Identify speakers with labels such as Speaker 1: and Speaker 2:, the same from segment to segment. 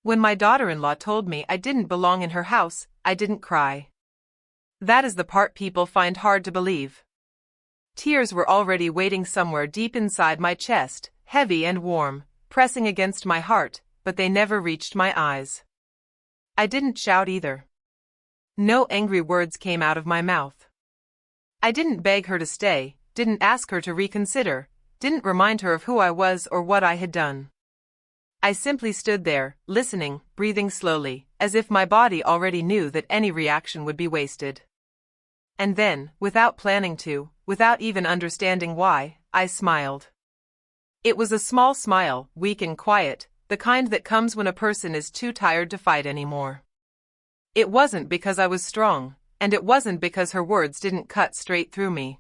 Speaker 1: When my daughter-in-law told me I didn't belong in her house, I didn't cry. That is the part people find hard to believe. Tears were already waiting somewhere deep inside my chest, heavy and warm, pressing against my heart, but they never reached my eyes. I didn't shout either. No angry words came out of my mouth. I didn't beg her to stay, didn't ask her to reconsider, didn't remind her of who I was or what I had done. I simply stood there, listening, breathing slowly, as if my body already knew that any reaction would be wasted. And then, without planning to, without even understanding why, I smiled. It was a small smile, weak and quiet, the kind that comes when a person is too tired to fight anymore. It wasn't because I was strong, and it wasn't because her words didn't cut straight through me.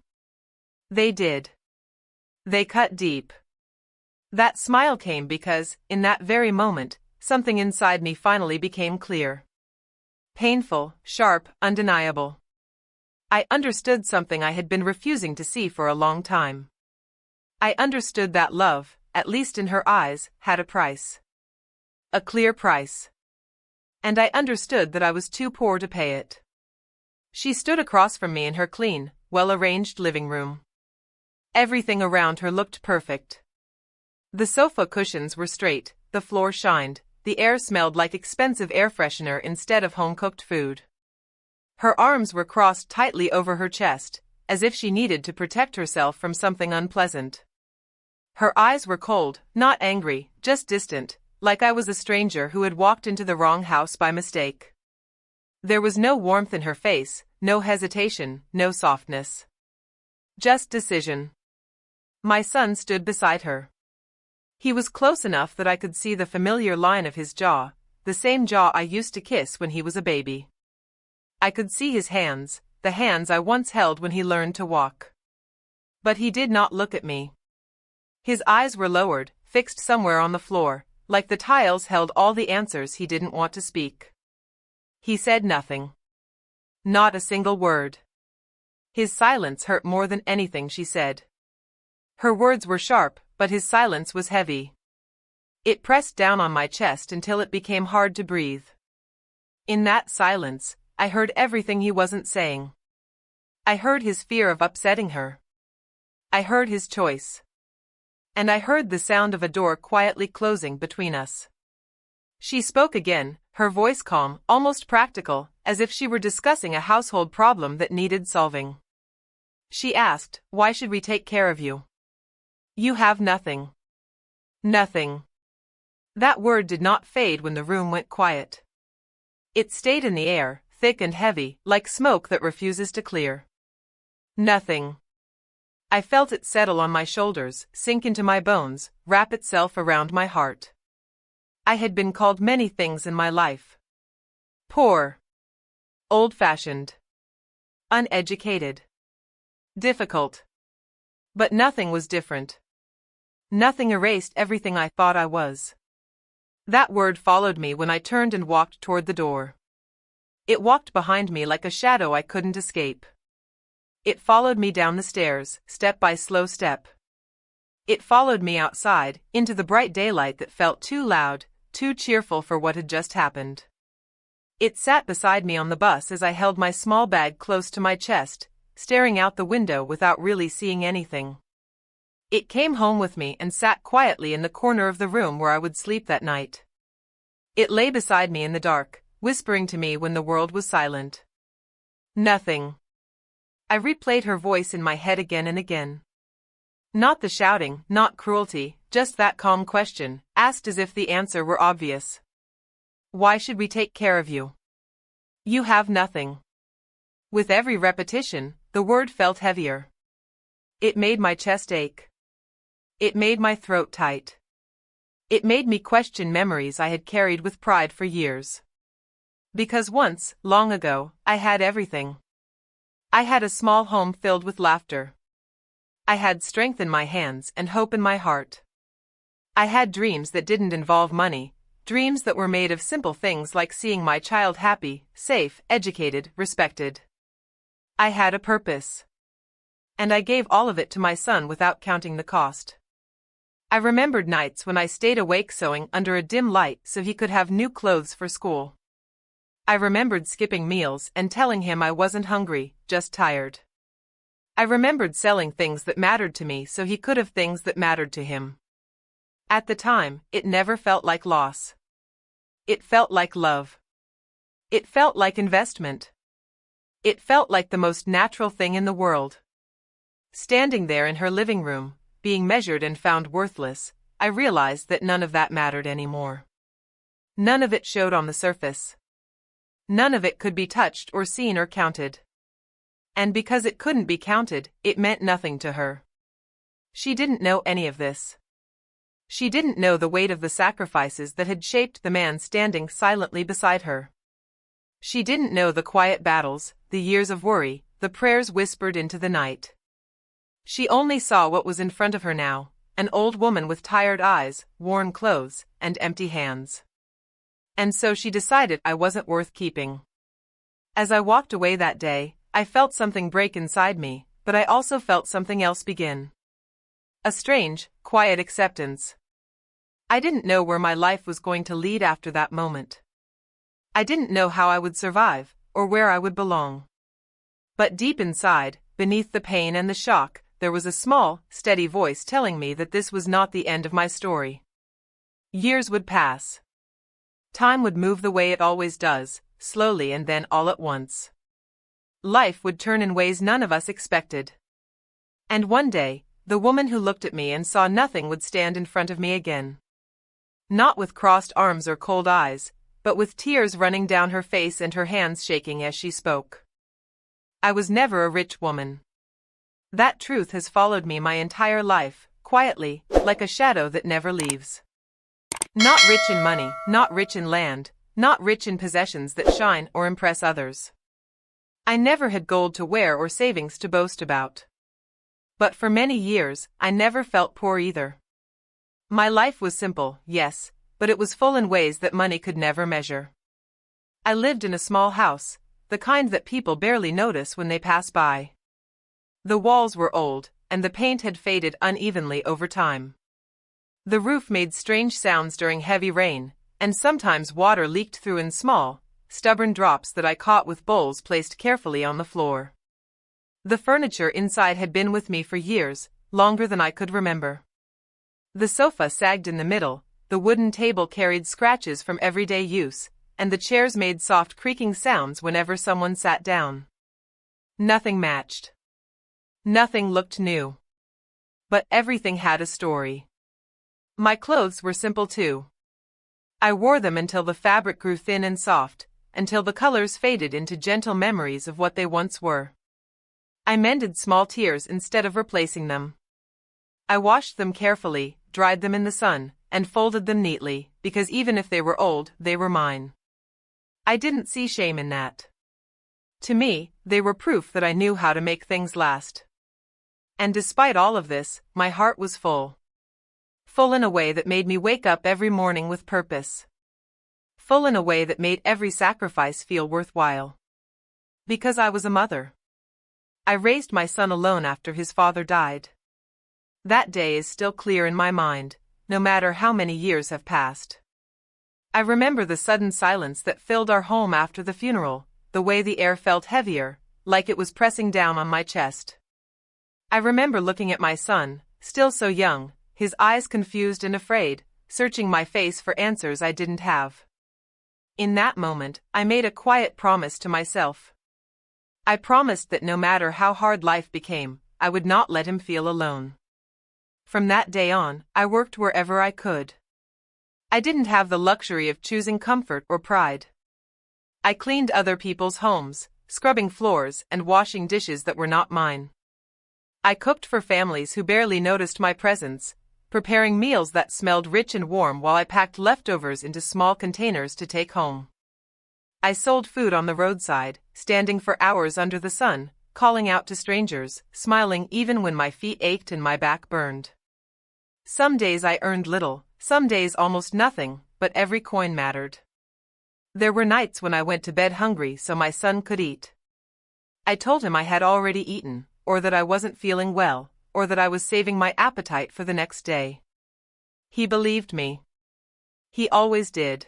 Speaker 1: They did. They cut deep. That smile came because, in that very moment, something inside me finally became clear. Painful, sharp, undeniable. I understood something I had been refusing to see for a long time. I understood that love, at least in her eyes, had a price. A clear price. And I understood that I was too poor to pay it. She stood across from me in her clean, well-arranged living room. Everything around her looked perfect. The sofa cushions were straight, the floor shined, the air smelled like expensive air freshener instead of home-cooked food. Her arms were crossed tightly over her chest, as if she needed to protect herself from something unpleasant. Her eyes were cold, not angry, just distant, like I was a stranger who had walked into the wrong house by mistake. There was no warmth in her face, no hesitation, no softness. Just decision. My son stood beside her. He was close enough that I could see the familiar line of his jaw, the same jaw I used to kiss when he was a baby. I could see his hands, the hands I once held when he learned to walk. But he did not look at me. His eyes were lowered, fixed somewhere on the floor, like the tiles held all the answers he didn't want to speak. He said nothing. Not a single word. His silence hurt more than anything she said. Her words were sharp, but his silence was heavy. It pressed down on my chest until it became hard to breathe. In that silence, I heard everything he wasn't saying. I heard his fear of upsetting her. I heard his choice. And I heard the sound of a door quietly closing between us. She spoke again, her voice calm, almost practical, as if she were discussing a household problem that needed solving. She asked, "Why should we take care of you? You have nothing." Nothing. That word did not fade when the room went quiet. It stayed in the air, thick and heavy, like smoke that refuses to clear. Nothing. I felt it settle on my shoulders, sink into my bones, wrap itself around my heart. I had been called many things in my life. Poor. Old-fashioned. Uneducated. Difficult. But nothing was different. Nothing erased everything I thought I was. That word followed me when I turned and walked toward the door. It walked behind me like a shadow I couldn't escape. It followed me down the stairs, step by slow step. It followed me outside, into the bright daylight that felt too loud, too cheerful for what had just happened. It sat beside me on the bus as I held my small bag close to my chest, staring out the window without really seeing anything. It came home with me and sat quietly in the corner of the room where I would sleep that night. It lay beside me in the dark, whispering to me when the world was silent. Nothing. I replayed her voice in my head again and again. Not the shouting, not cruelty, just that calm question, asked as if the answer were obvious. Why should we take care of you? You have nothing. With every repetition, the word felt heavier. It made my chest ache. It made my throat tight. It made me question memories I had carried with pride for years. Because once, long ago, I had everything. I had a small home filled with laughter. I had strength in my hands and hope in my heart. I had dreams that didn't involve money, dreams that were made of simple things like seeing my child happy, safe, educated, respected. I had a purpose. And I gave all of it to my son without counting the cost. I remembered nights when I stayed awake sewing under a dim light so he could have new clothes for school. I remembered skipping meals and telling him I wasn't hungry, just tired. I remembered selling things that mattered to me so he could have things that mattered to him. At the time, it never felt like loss. It felt like love. It felt like investment. It felt like the most natural thing in the world. Standing there in her living room, being measured and found worthless, I realized that none of that mattered anymore. None of it showed on the surface. None of it could be touched or seen or counted. And because it couldn't be counted, it meant nothing to her. She didn't know any of this. She didn't know the weight of the sacrifices that had shaped the man standing silently beside her. She didn't know the quiet battles, the years of worry, the prayers whispered into the night. She only saw what was in front of her now, an old woman with tired eyes, worn clothes, and empty hands. And so she decided I wasn't worth keeping. As I walked away that day, I felt something break inside me, but I also felt something else begin. A strange, quiet acceptance. I didn't know where my life was going to lead after that moment. I didn't know how I would survive, or where I would belong. But deep inside, beneath the pain and the shock, there was a small, steady voice telling me that this was not the end of my story. Years would pass. Time would move the way it always does, slowly and then all at once. Life would turn in ways none of us expected. And one day, the woman who looked at me and saw nothing would stand in front of me again. Not with crossed arms or cold eyes, but with tears running down her face and her hands shaking as she spoke. I was never a rich woman. That truth has followed me my entire life, quietly, like a shadow that never leaves. Not rich in money, not rich in land, not rich in possessions that shine or impress others. I never had gold to wear or savings to boast about. But for many years, I never felt poor either. My life was simple, yes, but it was full in ways that money could never measure. I lived in a small house, the kind that people barely notice when they pass by. The walls were old, and the paint had faded unevenly over time. The roof made strange sounds during heavy rain, and sometimes water leaked through in small, stubborn drops that I caught with bowls placed carefully on the floor. The furniture inside had been with me for years, longer than I could remember. The sofa sagged in the middle, the wooden table carried scratches from everyday use, and the chairs made soft creaking sounds whenever someone sat down. Nothing matched. Nothing looked new. But everything had a story. My clothes were simple too. I wore them until the fabric grew thin and soft, until the colors faded into gentle memories of what they once were. I mended small tears instead of replacing them. I washed them carefully, dried them in the sun, and folded them neatly, because even if they were old, they were mine. I didn't see shame in that. To me, they were proof that I knew how to make things last. And despite all of this, my heart was full. Full in a way that made me wake up every morning with purpose. Full in a way that made every sacrifice feel worthwhile. Because I was a mother. I raised my son alone after his father died. That day is still clear in my mind, no matter how many years have passed. I remember the sudden silence that filled our home after the funeral, the way the air felt heavier, like it was pressing down on my chest. I remember looking at my son, still so young, his eyes confused and afraid, searching my face for answers I didn't have. In that moment, I made a quiet promise to myself. I promised that no matter how hard life became, I would not let him feel alone. From that day on, I worked wherever I could. I didn't have the luxury of choosing comfort or pride. I cleaned other people's homes, scrubbing floors and washing dishes that were not mine. I cooked for families who barely noticed my presence, preparing meals that smelled rich and warm while I packed leftovers into small containers to take home. I sold food on the roadside, standing for hours under the sun, calling out to strangers, smiling even when my feet ached and my back burned. Some days I earned little, some days almost nothing, but every coin mattered. There were nights when I went to bed hungry so my son could eat. I told him I had already eaten, or that I wasn't feeling well, or that I was saving my appetite for the next day. He believed me. He always did.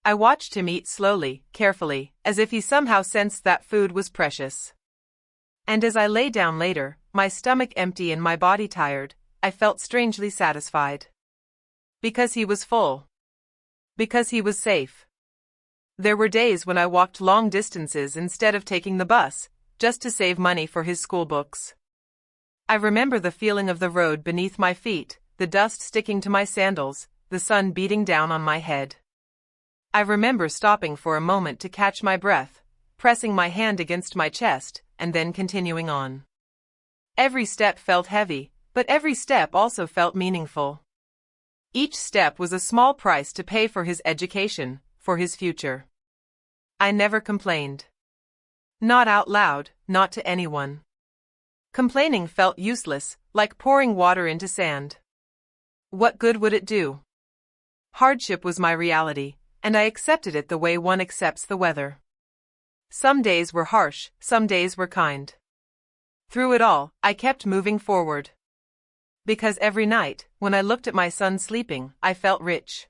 Speaker 1: I watched him eat slowly, carefully, as if he somehow sensed that food was precious. And as I lay down later, my stomach empty and my body tired, I felt strangely satisfied. Because he was full. Because he was safe. There were days when I walked long distances instead of taking the bus, just to save money for his school books. I remember the feeling of the road beneath my feet, the dust sticking to my sandals, the sun beating down on my head. I remember stopping for a moment to catch my breath, pressing my hand against my chest, and then continuing on. Every step felt heavy, but every step also felt meaningful. Each step was a small price to pay for his education, for his future. I never complained. Not out loud, not to anyone. Complaining felt useless, like pouring water into sand. What good would it do? Hardship was my reality, and I accepted it the way one accepts the weather. Some days were harsh, some days were kind. Through it all, I kept moving forward. Because every night, when I looked at my son sleeping, I felt rich.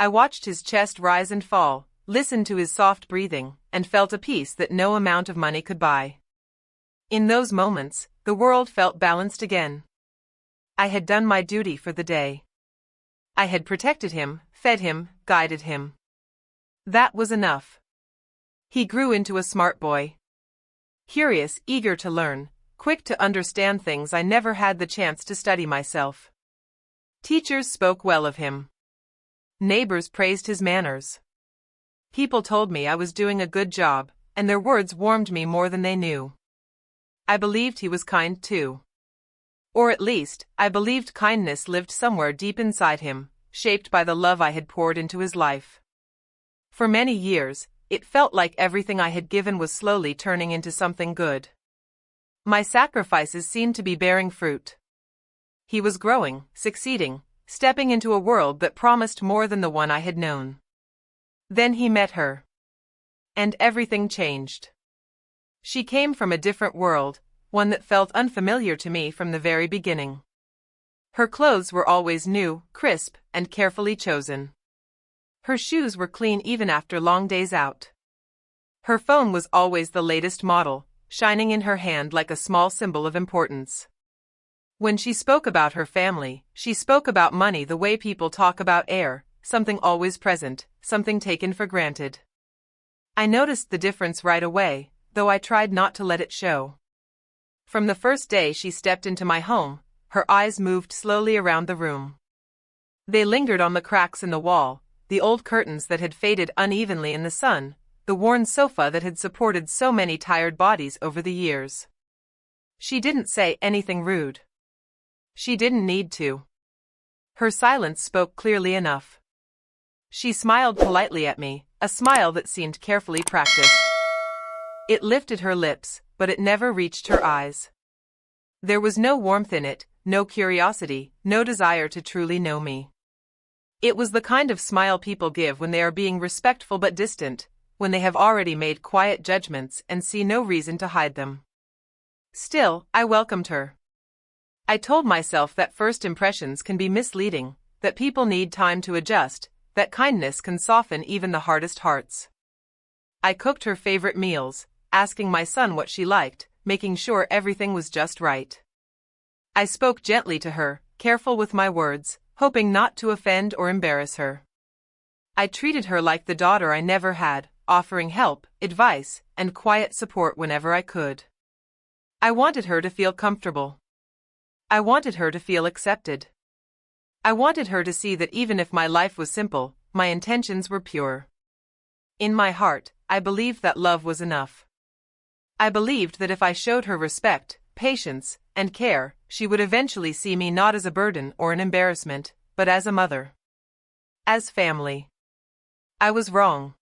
Speaker 1: I watched his chest rise and fall, listened to his soft breathing, and felt a peace that no amount of money could buy. In those moments, the world felt balanced again. I had done my duty for the day. I had protected him, fed him, guided him. That was enough. He grew into a smart boy. Curious, eager to learn, quick to understand things I never had the chance to study myself. Teachers spoke well of him. Neighbors praised his manners. People told me I was doing a good job, and their words warmed me more than they knew. I believed he was kind too. Or at least, I believed kindness lived somewhere deep inside him, shaped by the love I had poured into his life. For many years, it felt like everything I had given was slowly turning into something good. My sacrifices seemed to be bearing fruit. He was growing, succeeding, stepping into a world that promised more than the one I had known. Then he met her. And everything changed. She came from a different world, one that felt unfamiliar to me from the very beginning. Her clothes were always new, crisp, and carefully chosen. Her shoes were clean even after long days out. Her phone was always the latest model, shining in her hand like a small symbol of importance. When she spoke about her family, she spoke about money the way people talk about air, something always present, something taken for granted. I noticed the difference right away, though I tried not to let it show. From the first day she stepped into my home, her eyes moved slowly around the room. They lingered on the cracks in the wall, the old curtains that had faded unevenly in the sun, the worn sofa that had supported so many tired bodies over the years. She didn't say anything rude. She didn't need to. Her silence spoke clearly enough. She smiled politely at me, a smile that seemed carefully practiced. It lifted her lips, but it never reached her eyes. There was no warmth in it, no curiosity, no desire to truly know me. It was the kind of smile people give when they are being respectful but distant, when they have already made quiet judgments and see no reason to hide them. Still, I welcomed her. I told myself that first impressions can be misleading, that people need time to adjust, that kindness can soften even the hardest hearts. I cooked her favorite meals, asking my son what she liked, making sure everything was just right. I spoke gently to her, careful with my words, hoping not to offend or embarrass her. I treated her like the daughter I never had, offering help, advice, and quiet support whenever I could. I wanted her to feel comfortable. I wanted her to feel accepted. I wanted her to see that even if my life was simple, my intentions were pure. In my heart, I believed that love was enough. I believed that if I showed her respect, patience, and care, she would eventually see me not as a burden or an embarrassment, but as a mother. As family. I was wrong.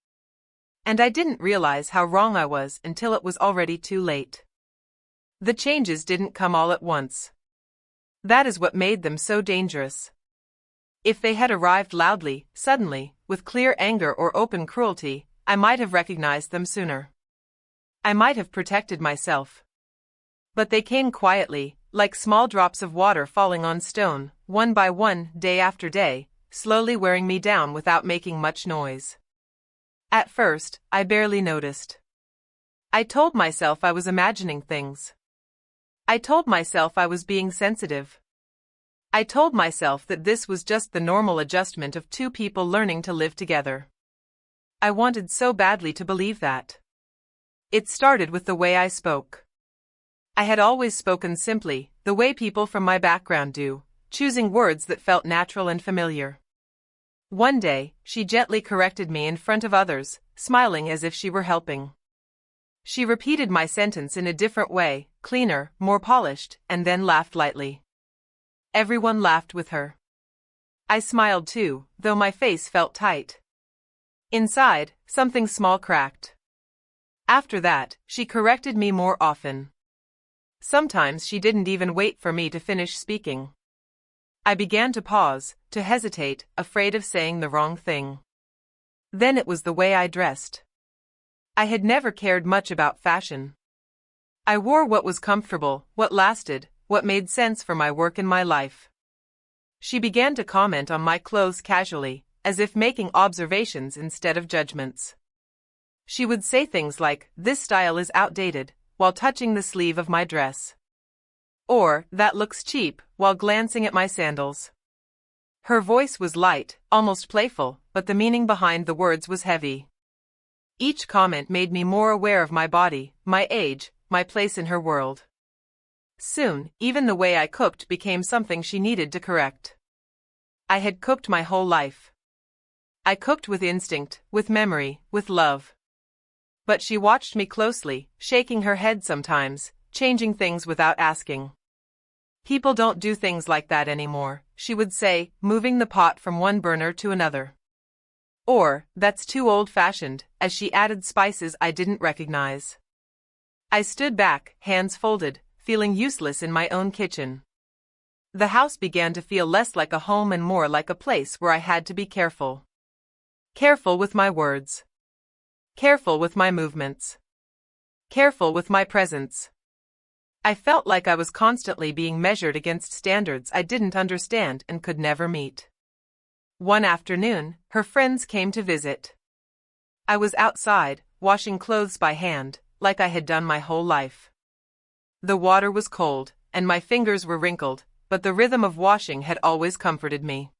Speaker 1: And I didn't realize how wrong I was until it was already too late. The changes didn't come all at once. That is what made them so dangerous. If they had arrived loudly, suddenly, with clear anger or open cruelty, I might have recognized them sooner. I might have protected myself. But they came quietly, like small drops of water falling on stone, one by one, day after day, slowly wearing me down without making much noise. At first, I barely noticed. I told myself I was imagining things. I told myself I was being sensitive. I told myself that this was just the normal adjustment of two people learning to live together. I wanted so badly to believe that. It started with the way I spoke. I had always spoken simply, the way people from my background do, choosing words that felt natural and familiar. One day, she gently corrected me in front of others, smiling as if she were helping. She repeated my sentence in a different way, cleaner, more polished, and then laughed lightly. Everyone laughed with her. I smiled too, though my face felt tight. Inside, something small cracked. After that, she corrected me more often. Sometimes she didn't even wait for me to finish speaking. I began to pause, to hesitate, afraid of saying the wrong thing. Then it was the way I dressed. I had never cared much about fashion. I wore what was comfortable, what lasted, what made sense for my work and my life. She began to comment on my clothes casually, as if making observations instead of judgments. She would say things like, "This style is outdated," while touching the sleeve of my dress. Or, "That looks cheap," while glancing at my sandals. Her voice was light, almost playful, but the meaning behind the words was heavy. Each comment made me more aware of my body, my age, my place in her world. Soon, even the way I cooked became something she needed to correct. I had cooked my whole life. I cooked with instinct, with memory, with love. But she watched me closely, shaking her head sometimes, changing things without asking. "People don't do things like that anymore," she would say, moving the pot from one burner to another. Or, "That's too old-fashioned," as she added spices I didn't recognize. I stood back, hands folded, feeling useless in my own kitchen. The house began to feel less like a home and more like a place where I had to be careful. Careful with my words. Careful with my movements. Careful with my presence. I felt like I was constantly being measured against standards I didn't understand and could never meet. One afternoon, her friends came to visit. I was outside, washing clothes by hand, like I had done my whole life. The water was cold, and my fingers were wrinkled, but the rhythm of washing had always comforted me.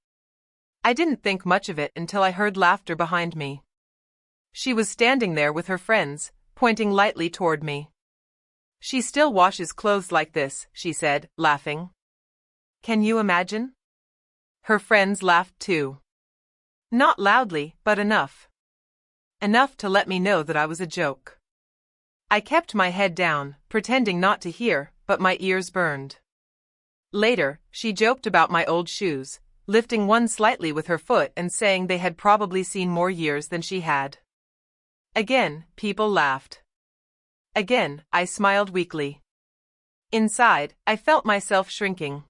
Speaker 1: I didn't think much of it until I heard laughter behind me. She was standing there with her friends, pointing lightly toward me. "She still washes clothes like this," she said, laughing. "Can you imagine?" Her friends laughed too. Not loudly, but enough. Enough to let me know that I was a joke. I kept my head down, pretending not to hear, but my ears burned. Later, she joked about my old shoes, lifting one slightly with her foot and saying they had probably seen more years than she had. Again, people laughed. Again, I smiled weakly. Inside, I felt myself shrinking.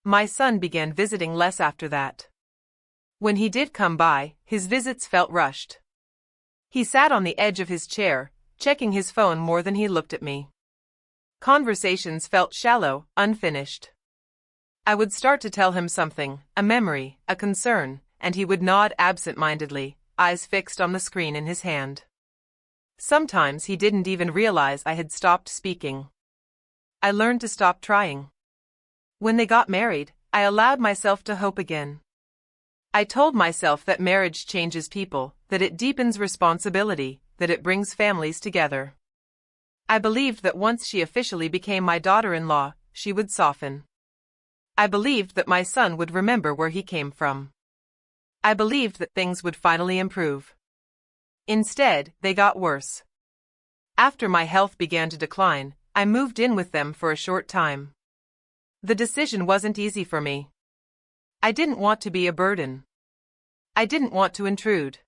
Speaker 1: My son began visiting less after that. When he did come by, his visits felt rushed. He sat on the edge of his chair, checking his phone more than he looked at me. Conversations felt shallow, unfinished. I would start to tell him something, a memory, a concern, and he would nod absent-mindedly, eyes fixed on the screen in his hand. Sometimes he didn't even realize I had stopped speaking. I learned to stop trying. When they got married, I allowed myself to hope again. I told myself that marriage changes people, that it deepens responsibility, that it brings families together. I believed that once she officially became my daughter-in-law, she would soften. I believed that my son would remember where he came from. I believed that things would finally improve. Instead, they got worse. After my health began to decline, I moved in with them for a short time. The decision wasn't easy for me. I didn't want to be a burden. I didn't want to intrude.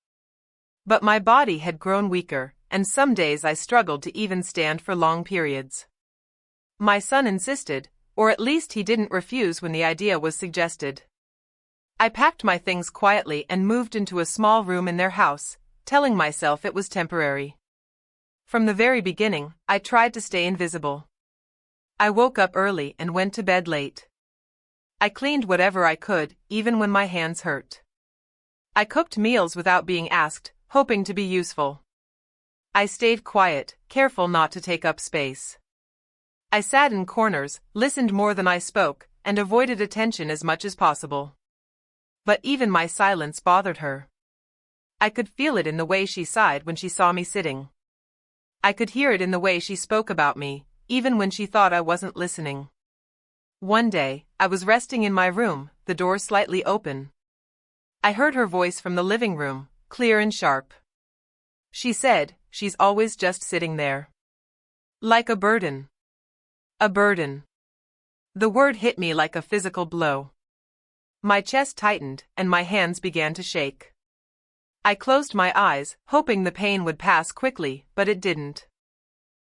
Speaker 1: But my body had grown weaker, and some days I struggled to even stand for long periods. My son insisted, or at least he didn't refuse when the idea was suggested. I packed my things quietly and moved into a small room in their house, telling myself it was temporary. From the very beginning, I tried to stay invisible. I woke up early and went to bed late. I cleaned whatever I could, even when my hands hurt. I cooked meals without being asked, hoping to be useful. I stayed quiet, careful not to take up space. I sat in corners, listened more than I spoke, and avoided attention as much as possible. But even my silence bothered her. I could feel it in the way she sighed when she saw me sitting. I could hear it in the way she spoke about me, even when she thought I wasn't listening. One day, I was resting in my room, the door slightly open. I heard her voice from the living room, clear and sharp. She said, "She's always just sitting there. Like a burden." A burden. The word hit me like a physical blow. My chest tightened, and my hands began to shake. I closed my eyes, hoping the pain would pass quickly, but it didn't.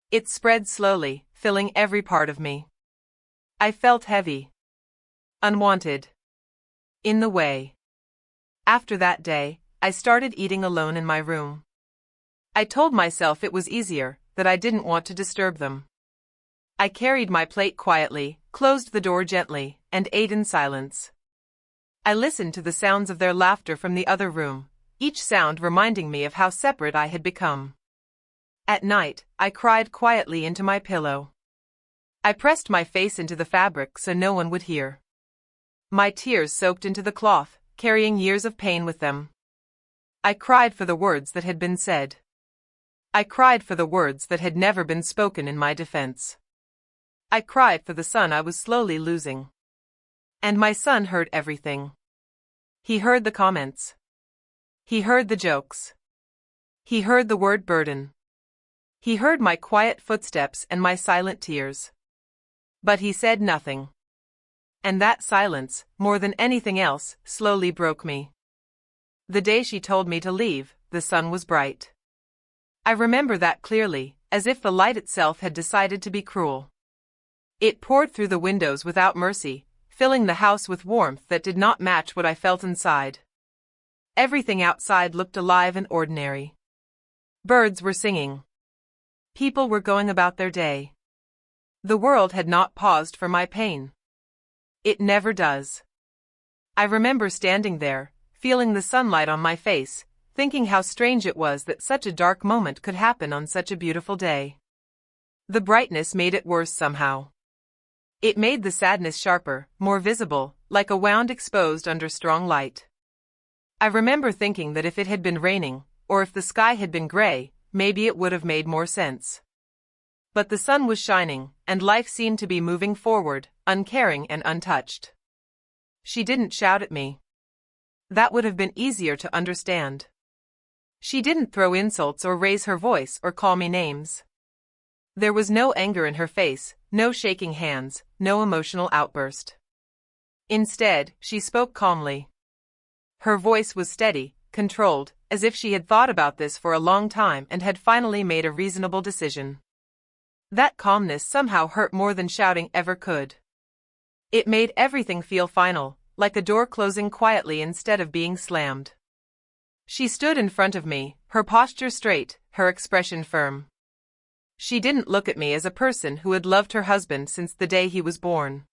Speaker 1: It spread slowly, filling every part of me. I felt heavy. Unwanted. In the way. After that day, I started eating alone in my room. I told myself it was easier, that I didn't want to disturb them. I carried my plate quietly, closed the door gently, and ate in silence. I listened to the sounds of their laughter from the other room, each sound reminding me of how separate I had become. At night, I cried quietly into my pillow. I pressed my face into the fabric so no one would hear. My tears soaked into the cloth, carrying years of pain with them. I cried for the words that had been said. I cried for the words that had never been spoken in my defense. I cried for the son I was slowly losing. And my son heard everything. He heard the comments. He heard the jokes. He heard the word burden. He heard my quiet footsteps and my silent tears. But he said nothing. And that silence, more than anything else, slowly broke me. The day she told me to leave, the sun was bright. I remember that clearly, as if the light itself had decided to be cruel. It poured through the windows without mercy, filling the house with warmth that did not match what I felt inside. Everything outside looked alive and ordinary. Birds were singing. People were going about their day. The world had not paused for my pain. It never does. I remember standing there, feeling the sunlight on my face, thinking how strange it was that such a dark moment could happen on such a beautiful day. The brightness made it worse somehow. It made the sadness sharper, more visible, like a wound exposed under strong light. I remember thinking that if it had been raining, or if the sky had been gray, maybe it would have made more sense. But the sun was shining, and life seemed to be moving forward, uncaring and untouched. She didn't shout at me. That would have been easier to understand. She didn't throw insults or raise her voice or call me names. There was no anger in her face, no shaking hands, no emotional outburst. Instead, she spoke calmly. Her voice was steady, controlled, as if she had thought about this for a long time and had finally made a reasonable decision. That calmness somehow hurt more than shouting ever could. It made everything feel final, like a door closing quietly instead of being slammed. She stood in front of me, her posture straight, her expression firm. She didn't look at me as a person who had loved her husband since the day he was born.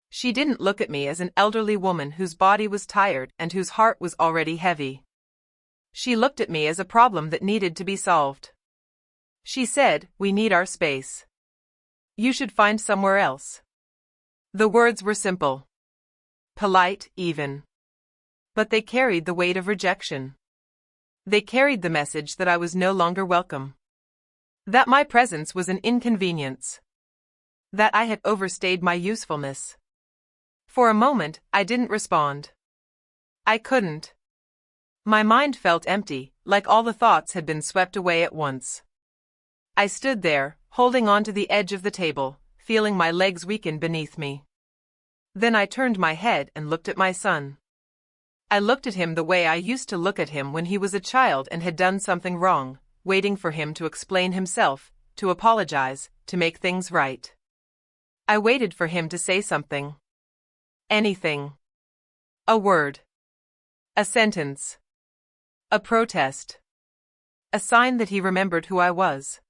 Speaker 1: She didn't look at me as an elderly woman whose body was tired and whose heart was already heavy. She looked at me as a problem that needed to be solved. She said, "We need our space. You should find somewhere else." The words were simple. Polite, even. But they carried the weight of rejection. They carried the message that I was no longer welcome. That my presence was an inconvenience. That I had overstayed my usefulness. For a moment, I didn't respond. I couldn't. My mind felt empty, like all the thoughts had been swept away at once. I stood there, holding on to the edge of the table, feeling my legs weaken beneath me. Then I turned my head and looked at my son. I looked at him the way I used to look at him when he was a child and had done something wrong, waiting for him to explain himself, to apologize, to make things right. I waited for him to say something. Anything. A word. A sentence. A protest. A sign that he remembered who I was.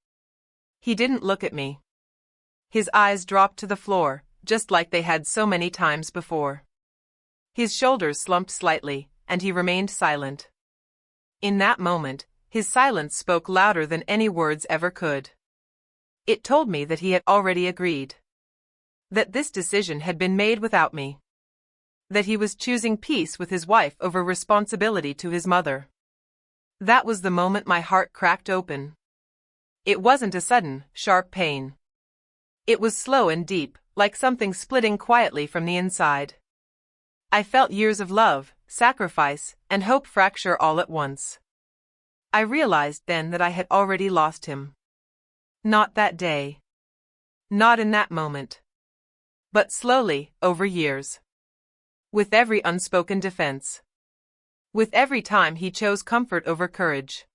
Speaker 1: He didn't look at me. His eyes dropped to the floor, just like they had so many times before. His shoulders slumped slightly, and he remained silent. In that moment, his silence spoke louder than any words ever could. It told me that he had already agreed. That this decision had been made without me. That he was choosing peace with his wife over responsibility to his mother. That was the moment my heart cracked open. It wasn't a sudden, sharp pain. It was slow and deep, like something splitting quietly from the inside. I felt years of love, sacrifice, and hope fracture all at once. I realized then that I had already lost him. Not that day. Not in that moment. But slowly, over years. With every unspoken defense. With every time he chose comfort over courage.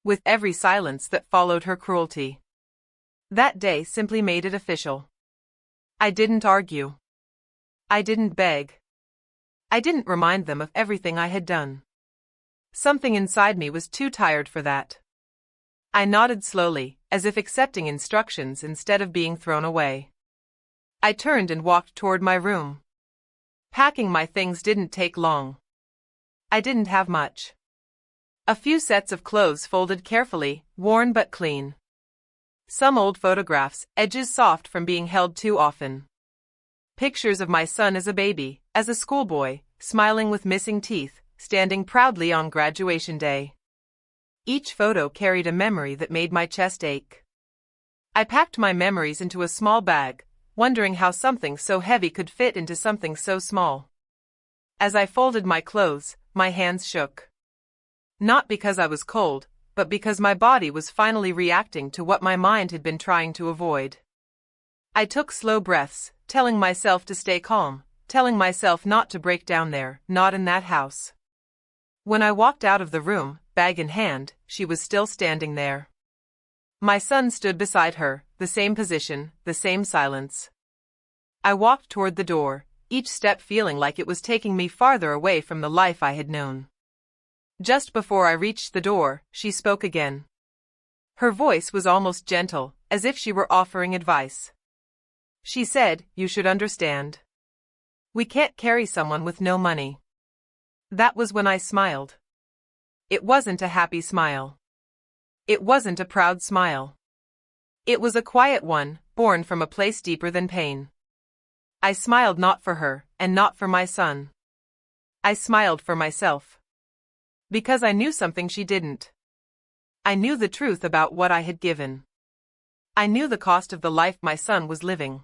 Speaker 1: With every silence that followed her cruelty. That day simply made it official. I didn't argue. I didn't beg. I didn't remind them of everything I had done. Something inside me was too tired for that. I nodded slowly, as if accepting instructions instead of being thrown away. I turned and walked toward my room. Packing my things didn't take long. I didn't have much. A few sets of clothes folded carefully, worn but clean. Some old photographs, edges soft from being held too often. Pictures of my son as a baby, as a schoolboy, smiling with missing teeth, standing proudly on graduation day. Each photo carried a memory that made my chest ache. I packed my memories into a small bag, wondering how something so heavy could fit into something so small. As I folded my clothes, my hands shook. Not because I was cold, but because my body was finally reacting to what my mind had been trying to avoid. I took slow breaths, telling myself to stay calm, telling myself not to break down there, not in that house. When I walked out of the room, bag in hand, she was still standing there. My son stood beside her, the same position, the same silence. I walked toward the door, each step feeling like it was taking me farther away from the life I had known. Just before I reached the door, she spoke again. Her voice was almost gentle, as if she were offering advice. She said, "You should understand. We can't carry someone with no money." That was when I smiled. It wasn't a happy smile. It wasn't a proud smile. It was a quiet one, born from a place deeper than pain. I smiled not for her, and not for my son. I smiled for myself. Because I knew something she didn't. I knew the truth about what I had given. I knew the cost of the life my son was living.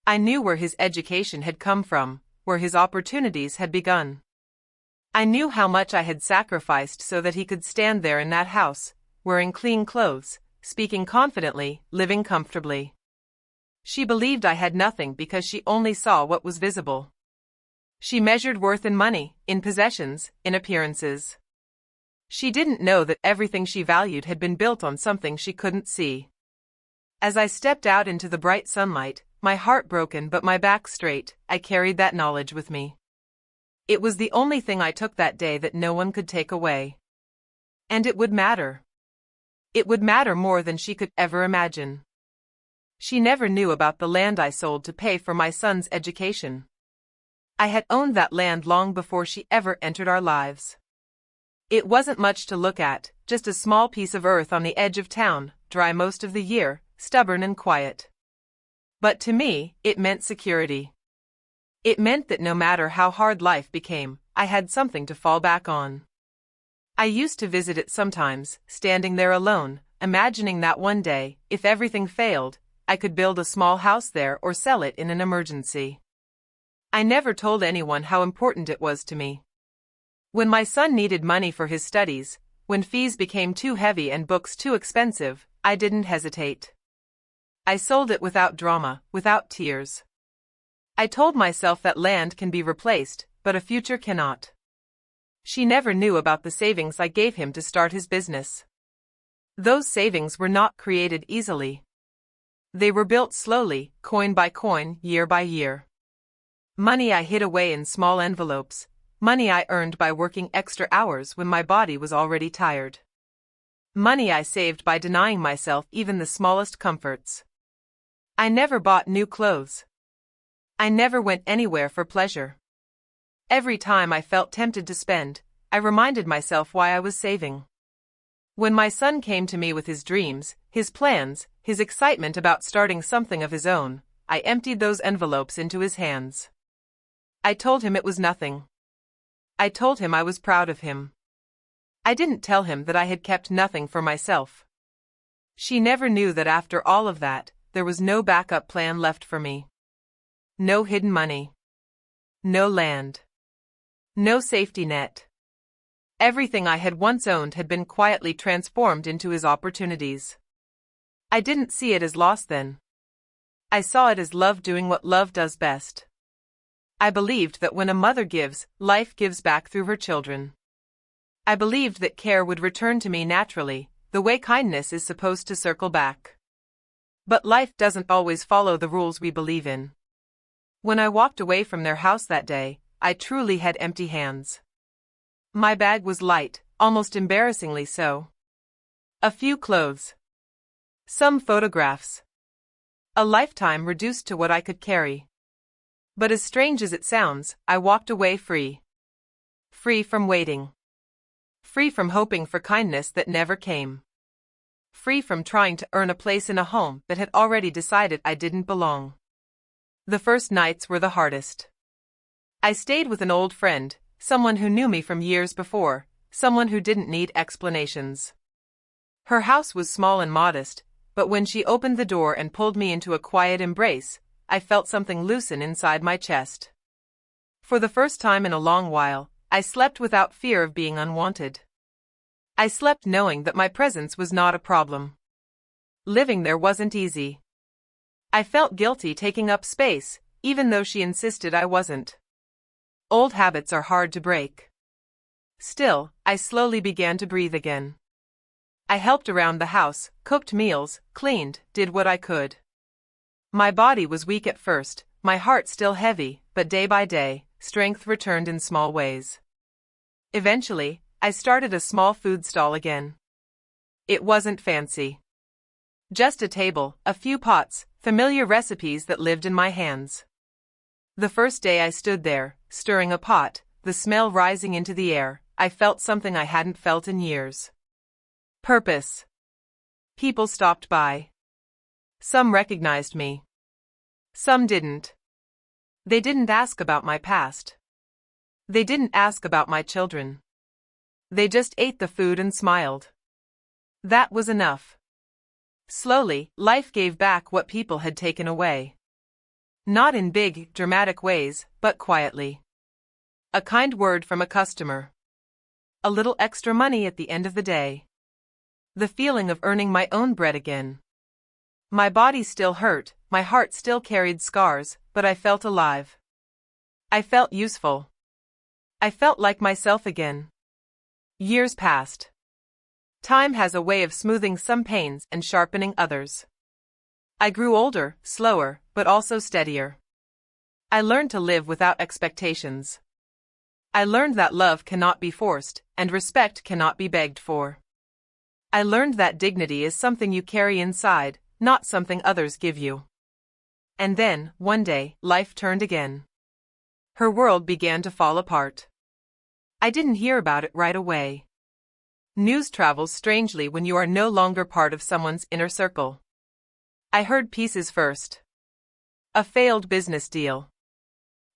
Speaker 1: I knew where his education had come from, where his opportunities had begun. I knew how much I had sacrificed so that he could stand there in that house, wearing clean clothes, speaking confidently, living comfortably. She believed I had nothing because she only saw what was visible. She measured worth in money, in possessions, in appearances. She didn't know that everything she valued had been built on something she couldn't see. As I stepped out into the bright sunlight, my heart broken but my back straight, I carried that knowledge with me. It was the only thing I took that day that no one could take away. And it would matter. It would matter more than she could ever imagine. She never knew about the land I sold to pay for my son's education. I had owned that land long before she ever entered our lives. It wasn't much to look at, just a small piece of earth on the edge of town, dry most of the year, stubborn and quiet. But to me, it meant security. It meant that no matter how hard life became, I had something to fall back on. I used to visit it sometimes, standing there alone, imagining that one day, if everything failed, I could build a small house there or sell it in an emergency. I never told anyone how important it was to me. When my son needed money for his studies, when fees became too heavy and books too expensive, I didn't hesitate. I sold it without drama, without tears. I told myself that land can be replaced, but a future cannot. She never knew about the savings I gave him to start his business. Those savings were not created easily. They were built slowly, coin by coin, year by year. Money I hid away in small envelopes, money I earned by working extra hours when my body was already tired. Money I saved by denying myself even the smallest comforts. I never bought new clothes. I never went anywhere for pleasure. Every time I felt tempted to spend, I reminded myself why I was saving. When my son came to me with his dreams, his plans, his excitement about starting something of his own, I emptied those envelopes into his hands. I told him it was nothing. I told him I was proud of him. I didn't tell him that I had kept nothing for myself. She never knew that after all of that, there was no backup plan left for me. No hidden money. No land. No safety net. Everything I had once owned had been quietly transformed into his opportunities. I didn't see it as loss then. I saw it as love doing what love does best. I believed that when a mother gives, life gives back through her children. I believed that care would return to me naturally, the way kindness is supposed to circle back. But life doesn't always follow the rules we believe in. When I walked away from their house that day, I truly had empty hands. My bag was light, almost embarrassingly so. A few clothes. Some photographs. A lifetime reduced to what I could carry. But as strange as it sounds, I walked away free. Free from waiting. Free from hoping for kindness that never came. Free from trying to earn a place in a home that had already decided I didn't belong. The first nights were the hardest. I stayed with an old friend, someone who knew me from years before, someone who didn't need explanations. Her house was small and modest, but when she opened the door and pulled me into a quiet embrace, I felt something loosen inside my chest. For the first time in a long while, I slept without fear of being unwanted. I slept knowing that my presence was not a problem. Living there wasn't easy. I felt guilty taking up space, even though she insisted I wasn't. Old habits are hard to break. Still, I slowly began to breathe again. I helped around the house, cooked meals, cleaned, did what I could. My body was weak at first, my heart still heavy, but day by day, strength returned in small ways. Eventually, I started a small food stall again. It wasn't fancy. Just a table, a few pots, familiar recipes that lived in my hands. The first day I stood there, stirring a pot, the smell rising into the air, I felt something I hadn't felt in years. Purpose. People stopped by. Some recognized me. Some didn't. They didn't ask about my past. They didn't ask about my children. They just ate the food and smiled. That was enough. Slowly, life gave back what people had taken away. Not in big, dramatic ways, but quietly. A kind word from a customer. A little extra money at the end of the day. The feeling of earning my own bread again. My body still hurt, my heart still carried scars, but I felt alive. I felt useful. I felt like myself again. Years passed. Time has a way of smoothing some pains and sharpening others. I grew older, slower, but also steadier. I learned to live without expectations. I learned that love cannot be forced, and respect cannot be begged for. I learned that dignity is something you carry inside, not something others give you. And then, one day, life turned again. Her world began to fall apart. I didn't hear about it right away. News travels strangely when you are no longer part of someone's inner circle. I heard pieces first. A failed business deal.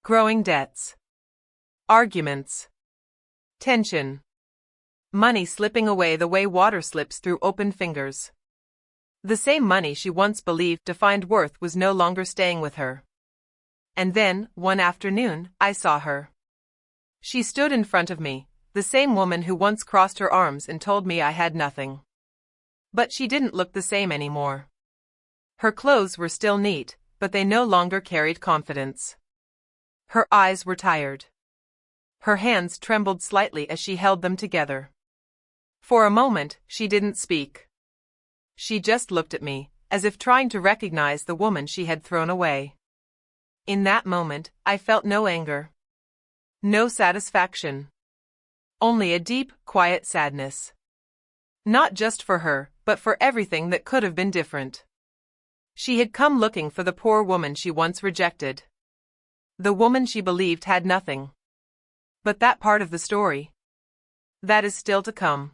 Speaker 1: Growing debts. Arguments. Tension. Money slipping away the way water slips through open fingers. The same money she once believed to find worth was no longer staying with her. And then, one afternoon, I saw her. She stood in front of me, the same woman who once crossed her arms and told me I had nothing. But she didn't look the same anymore. Her clothes were still neat, but they no longer carried confidence. Her eyes were tired. Her hands trembled slightly as she held them together. For a moment, she didn't speak. She just looked at me, as if trying to recognize the woman she had thrown away. In that moment, I felt no anger. No satisfaction. Only a deep, quiet sadness. Not just for her, but for everything that could have been different. She had come looking for the poor woman she once rejected. The woman she believed had nothing. But that part of the story, that is still to come.